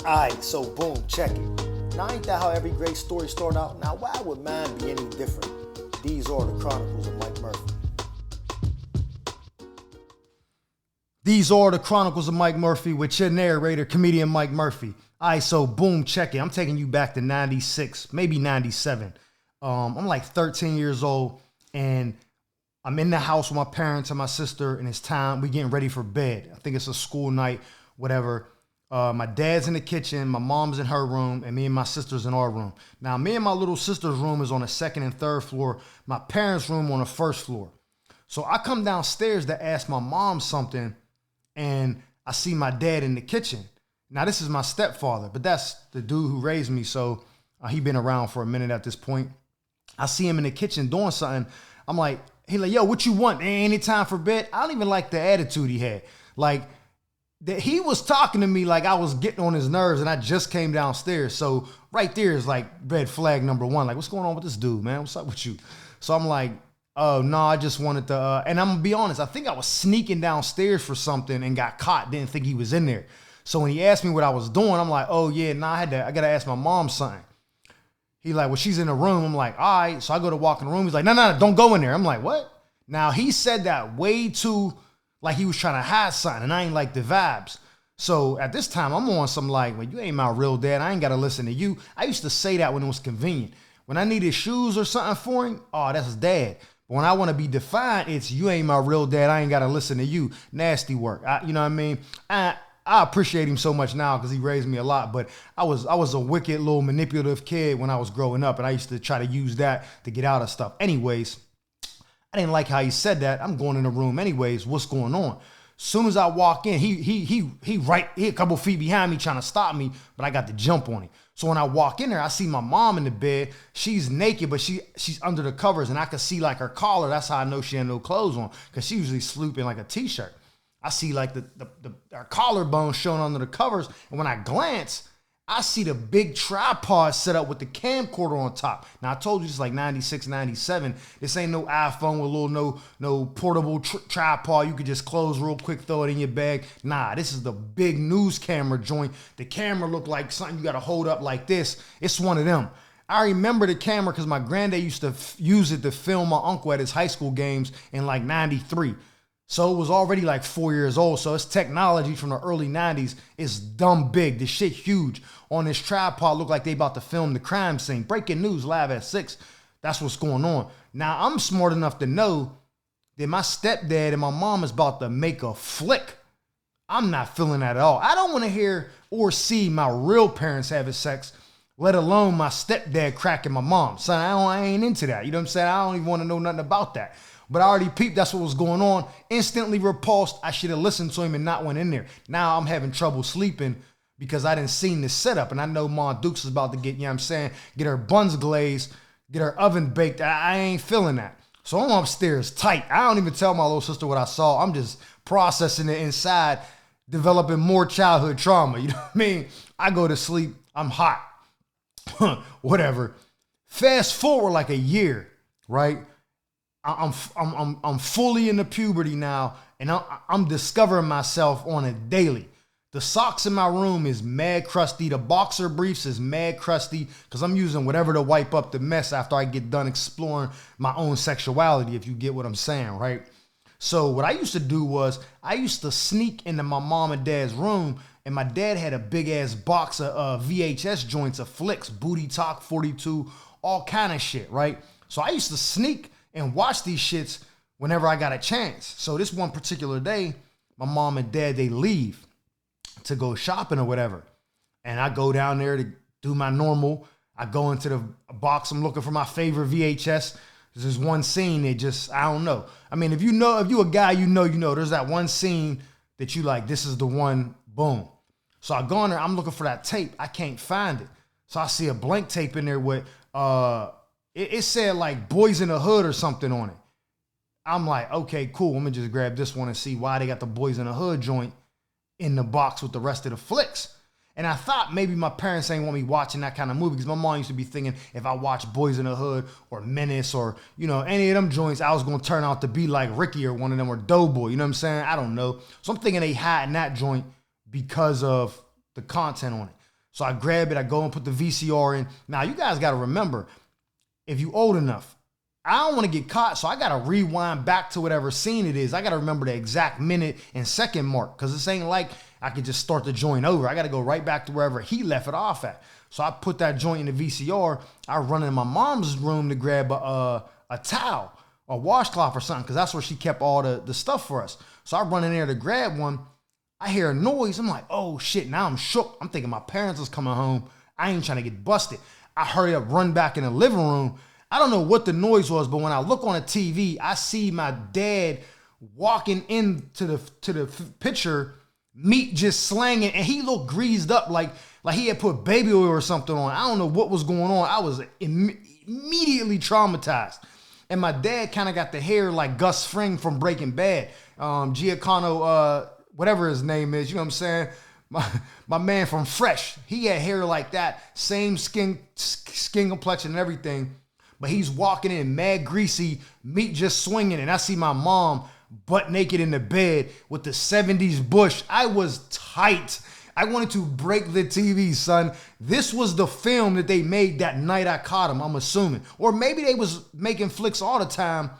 Alright, so boom, check it. Now ain't that how every great story start out? Now why would mine be any different? These are the Chronicles of Mike Murphy. These are the Chronicles of Mike Murphy with your narrator, comedian Mike Murphy. Alright, so boom, check it. I'm taking you back to 96, maybe 97. I'm like 13 years old and I'm in the house with my parents and my sister, and it's time. We getting ready for bed. I think it's a school night, whatever. My dad's in the kitchen, my mom's in her room, and me and my sister's in our room. Now, me and my little sister's room is on the second and third floor. My parents' room on the first floor. So I come downstairs to ask my mom something, and I see my dad in the kitchen. Now, this is my stepfather, but that's the dude who raised me, so he been around for a minute at this point. I see him in the kitchen doing something. I'm like, he like, yo, what you want? Ain't it time for bed? I don't even like the attitude he had. Like, that he was talking to me like I was getting on his nerves and I just came downstairs. So right there is like red flag number one. Like, what's going on with this dude, man? What's up with you? So I'm like, oh, no, I just wanted to, and I'm gonna be honest, I think I was sneaking downstairs for something and got caught, didn't think he was in there. So when he asked me what I was doing, I'm like, oh yeah, nah, I gotta ask my mom something. He like, well, she's in the room. I'm like, all right. So I go to walk in the room. He's like, no, don't go in there. I'm like, what? Now he said that way too, like he was trying to hide something, and I ain't like the vibes. So at this time, I'm on some like, well, you ain't my real dad. I ain't got to listen to you. I used to say that when it was convenient. When I needed shoes or something for him, oh, that's dad. But when I want to be defined, it's you ain't my real dad. I ain't got to listen to you. Nasty work. You know what I mean? I appreciate him so much now because he raised me a lot. But I was a wicked little manipulative kid when I was growing up, and I used to try to use that to get out of stuff. Anyways, I didn't like how he said that. I'm going in the room anyways. What's going on? Soon as I walk in, he a couple feet behind me trying to stop me, but I got the jump on him. So when I walk in there, I see my mom in the bed. She's naked, but she's under the covers, and I can see like her collar. That's how I know she had no clothes on, because she usually sleep in like a t-shirt. I see like her collarbone showing under the covers, and when I glance, I see the big tripod set up with the camcorder on top. Now, I told you this is like 96, 97. This ain't no iPhone with no portable tripod. You could just close real quick, throw it in your bag. Nah, this is the big news camera joint. The camera looked like something you got to hold up like this. It's one of them. I remember the camera because my granddad used to use it to film my uncle at his high school games in like 93. So it was already like 4 years old. So it's technology from the early 90s. It's dumb big. This shit huge. On this tripod look like they about to film the crime scene. Breaking news live at 6. That's what's going on. Now I'm smart enough to know that my stepdad and my mom is about to make a flick. I'm not feeling that at all. I don't want to hear or see my real parents having sex, let alone my stepdad cracking my mom. Son, I ain't into that. You know what I'm saying? I don't even want to know nothing about that. But I already peeped that's what was going on. Instantly repulsed. I should have listened to him and not went in there. Now I'm having trouble sleeping because I didn't see this setup. And I know Ma Dukes is about to get, you know what I'm saying, get her buns glazed, get her oven baked. I ain't feeling that. So I'm upstairs tight. I don't even tell my little sister what I saw. I'm just processing it inside, developing more childhood trauma. You know what I mean? I go to sleep. I'm hot. Whatever. Fast forward like a year, right? I'm fully into puberty now, and I'm discovering myself on a daily. The socks in my room is mad crusty. The boxer briefs is mad crusty because I'm using whatever to wipe up the mess after I get done exploring my own sexuality, if you get what I'm saying, right? So what I used to do was I used to sneak into my mom and dad's room, and my dad had a big ass box of VHS joints of flicks, Booty Talk 42, all kind of shit, right? So I used to sneak and watch these shits whenever I got a chance. So this one particular day, my mom and dad, they leave to go shopping or whatever. And I go down there to do my normal. I go into the box. I'm looking for my favorite VHS. There's one scene that just, I don't know. I mean, if you a guy, you know, there's that one scene that you like, this is the one, boom. So I go in there, I'm looking for that tape. I can't find it. So I see a blank tape in there with, it said like Boys in the Hood or something on it. I'm like, okay, cool. Let me just grab this one and see why they got the Boys in the Hood joint in the box with the rest of the flicks. And I thought maybe my parents ain't want me watching that kind of movie because my mom used to be thinking if I watch Boys in the Hood or Menace or, you know, any of them joints, I was going to turn out to be like Ricky or one of them or Doughboy. You know what I'm saying? I don't know. So I'm thinking they hiding that joint because of the content on it. So I grab it, I go and put the VCR in. Now, you guys got to remember, if you old enough, I don't want to get caught, so I got to rewind back to whatever scene it is. I got to remember the exact minute and second mark, because this ain't like I could just start the joint over. I got to go right back to wherever he left it off at. So I put that joint in the VCR. I run in my mom's room to grab a towel, a washcloth or something, because that's where she kept all the stuff for us. So I run in there to grab one. I hear a noise. I'm like, oh shit, now I'm shook. I'm thinking my parents is coming home. I ain't trying to get busted. I hurry up, run back in the living room. I don't know what the noise was, but when I look on the TV, I see my dad walking into the picture, meat just slanging, and he looked greased up like he had put baby oil or something on. I don't know what was going on. I was immediately traumatized. And my dad kind of got the hair like Gus Fring from Breaking Bad. Giacomo, whatever his name is, you know what I'm saying? My man from Fresh, he had hair like that, same skin complexion and everything, but he's walking in mad greasy, meat just swinging, and I see my mom butt naked in the bed with the 70s bush. I was tight. I wanted to break the TV, son. This was the film that they made that night I caught him, I'm assuming. Or maybe they was making flicks all the time,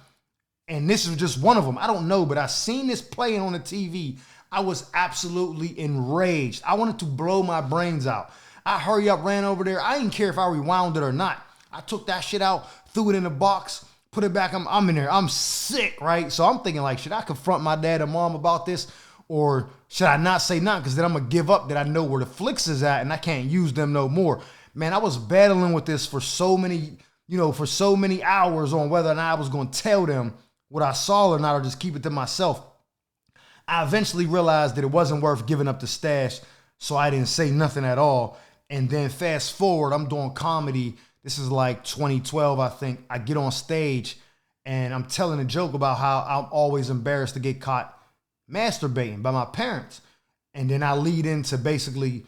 and this is just one of them. I don't know, but I seen this playing on the TV. I was absolutely enraged. I wanted to blow my brains out. I hurry up, ran over there. I didn't care if I rewound it or not. I took that shit out, threw it in a box, put it back. I'm in there. I'm sick, right? So I'm thinking like, should I confront my dad and mom about this? Or should I not say nothing? Because then I'm going to give up that I know where the flicks is at and I can't use them no more. Man, I was battling with this for so many, for so many hours on whether or not I was going to tell them what I saw or not, or just keep it to myself. I eventually realized that it wasn't worth giving up the stash, so I didn't say nothing at all. And then fast forward, I'm doing comedy. This is like 2012, I think. I get on stage and I'm telling a joke about how I'm always embarrassed to get caught masturbating by my parents. And then I lead into basically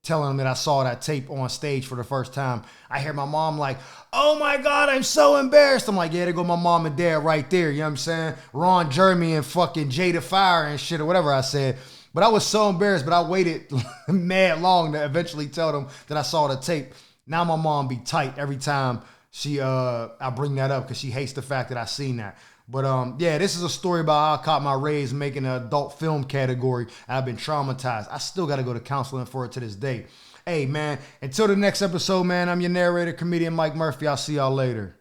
telling them that I saw that tape on stage for the first time. I hear my mom like, oh my God, I'm so embarrassed. I'm like, yeah, there go my mom and dad right there. You know what I'm saying? Ron Jeremy and fucking Jada Fire and shit or whatever I said. But I was so embarrassed, but I waited mad long to eventually tell them that I saw the tape. Now my mom be tight every time I bring that up because she hates the fact that I seen that. But yeah, this is a story about how I caught my raise making an adult film category. And I've been traumatized. I still got to go to counseling for it to this day. Hey, man, until the next episode, man, I'm your narrator, comedian Mike Murphy. I'll see y'all later.